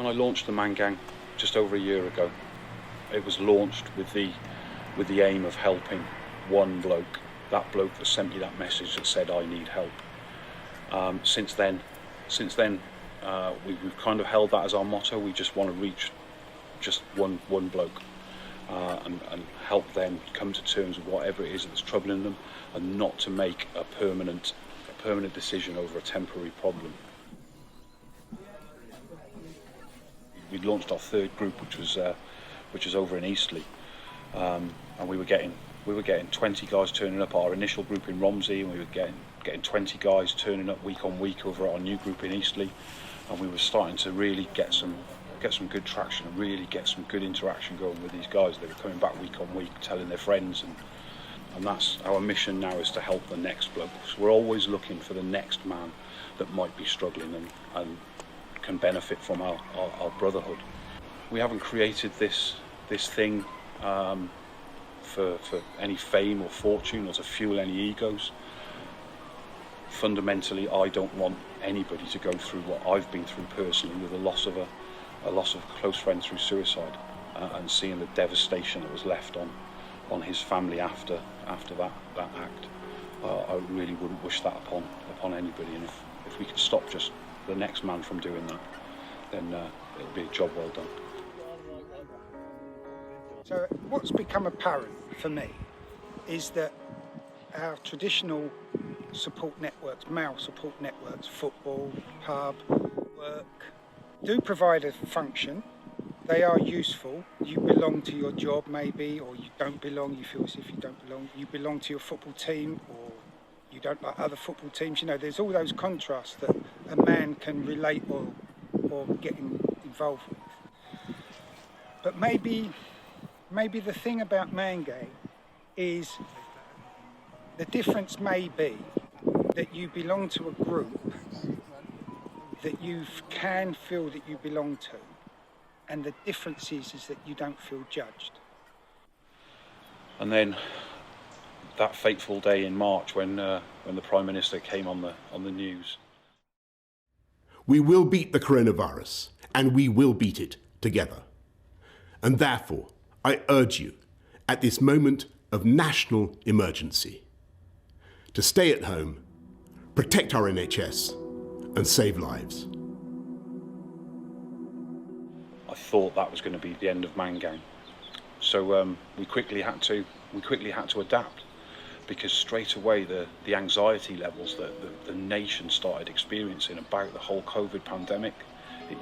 I launched the Man Gang just over a year ago, it was launched with the aim of helping one bloke, that bloke that sent me that message that said I need help. Since then, we've kind of held that as our motto. We just want to reach just one bloke and help them come to terms with whatever it is that's troubling them, and not to make a permanent decision over a temporary problem. We launched our third group, which was over in Eastleigh, and we were getting 20 guys turning up at our initial group in Romsey, and we were getting 20 guys turning up week on week over at our new group in Eastleigh, and we were starting to really get some good traction and really get some good interaction going with these guys. They were coming back week on week, telling their friends, and that's our mission now, is to help the next bloke. So we're always looking for the next man that might be struggling and can benefit from our brotherhood. We haven't created this thing for any fame or fortune or to fuel any egos. Fundamentally, I don't want anybody to go through what I've been through personally, with a loss of a close friend through suicide, and seeing the devastation that was left on his family after that act. I really wouldn't wish that upon anybody, and if we could stop just the next man from doing that, then it'll be a job well done. So what's become apparent for me is that our traditional support networks, male support networks, football, pub, work, do provide a function. They are useful. You belong to your job maybe, or you don't belong, you feel as if you don't belong. You belong to your football team, or you don't like other football teams. You know, there's all those contrasts that a man can relate or get involved with. But maybe the thing about Man Gang is the difference may be that you belong to a group that you can feel that you belong to, and the difference is that you don't feel judged. And then that fateful day in March when the Prime Minister came on the news. We will beat the coronavirus, and we will beat it together. And therefore, I urge you, at this moment of national emergency, to stay at home, protect our NHS, and save lives. I thought that was going to be the end of Man Gang, so we quickly had to adapt, because straight away the anxiety levels that the nation started experiencing about the whole COVID pandemic,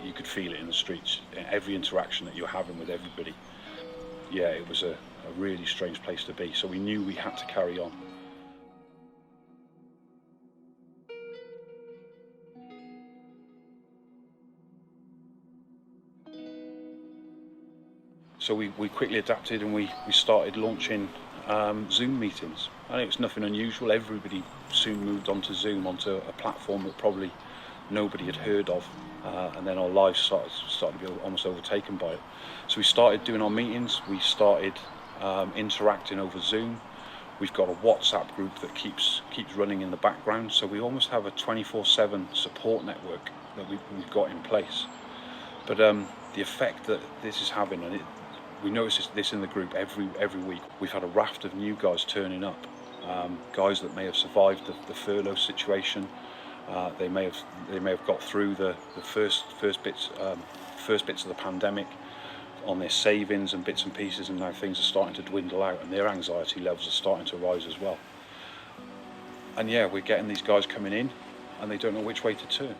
you could feel it in the streets, in every interaction that you're having with everybody. Yeah, it was a really strange place to be, so we knew we had to carry on. So we quickly adapted, and we started launching Zoom meetings. And it was nothing unusual. Everybody soon moved onto Zoom, onto a platform that probably nobody had heard of. And then our lives started to be almost overtaken by it. So we started doing our meetings. We started interacting over Zoom. We've got a WhatsApp group that keeps running in the background. So we almost have a 24/7 support network that we've got in place. But the effect that this is having, and we notice this in the group every week. We've had a raft of new guys turning up, guys that may have survived the furlough situation. They may have got through the first bits of the pandemic on their savings and bits and pieces, and now things are starting to dwindle out, and their anxiety levels are starting to rise as well. And yeah, we're getting these guys coming in, and they don't know which way to turn.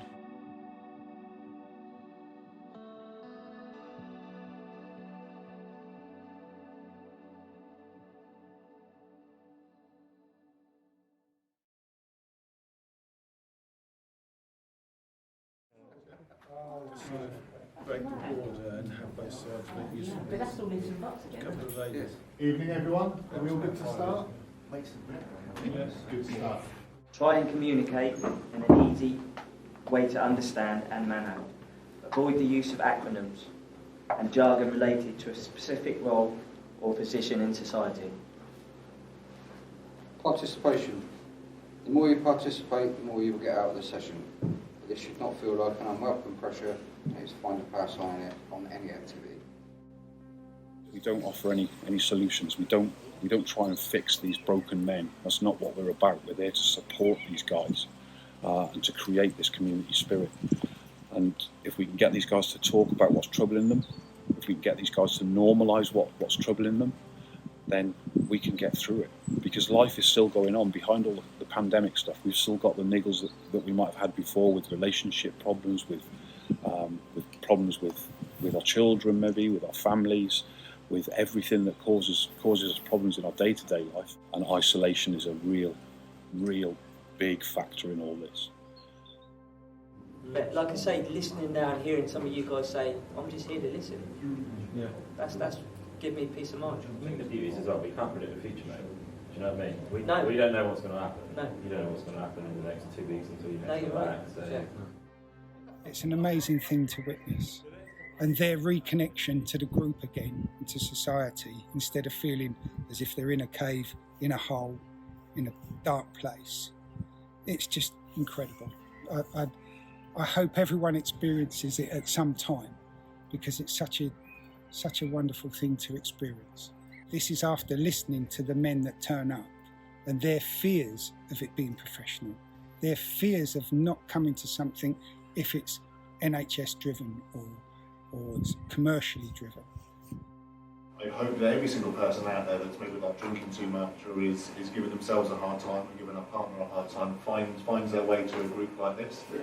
Break the border and have both sides make use of But that's all lives and buts again. couple of ladies. Evening everyone, are we all good to start? Yes, good stuff. Try and communicate in an easy way to understand and manner. Avoid the use of acronyms and jargon related to a specific role or position in society. Participation. The more you participate, the more you will get out of the session. This should not feel like an unwelcome pressure. It's find a pass on any activity. We don't offer any solutions. We don't try and fix these broken men. That's not what we're about. We're there to support these guys and to create this community spirit. And if we can get these guys to talk about what's troubling them, if we can get these guys to normalise what's troubling them, then we can get through it. Because life is still going on behind all the pandemic stuff. We've still got the niggles that we might have had before, with relationship problems, with problems with our children, maybe with our families, with everything that causes us problems in our day-to-day life. And isolation is a real big factor in all this. But like I say, listening now and hearing some of you guys say, I'm just here to listen. Yeah. That's give me peace of mind. I think the beauty is as well, we can't predict the future, mate. Do you know what I mean? No. We don't know what's going to happen. No. You don't know what's going to happen in the next 2 weeks until you No, next you're come right. back. So. Yeah. It's an amazing thing to witness. And their reconnection to the group again, and to society, instead of feeling as if they're in a cave, in a hole, in a dark place. It's just incredible. I hope everyone experiences it at some time, because it's such a wonderful thing to experience. This is after listening to the men that turn up and their fears of it being professional, their fears of not coming to something if it's NHS driven or it's commercially driven. I hope that every single person out there that's maybe like drinking too much or is giving themselves a hard time or giving a partner a hard time finds their way to a group like this. Yeah.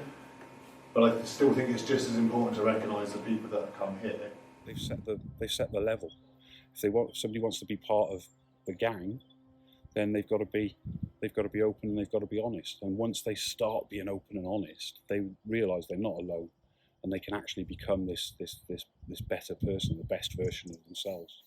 But I still think it's just as important to recognise the people that have come here. They've set the level. If somebody wants to be part of the gang, then they've got to be open and they've got to be honest. And once they start being open and honest, they realise they're not alone, and they can actually become this better person, the best version of themselves.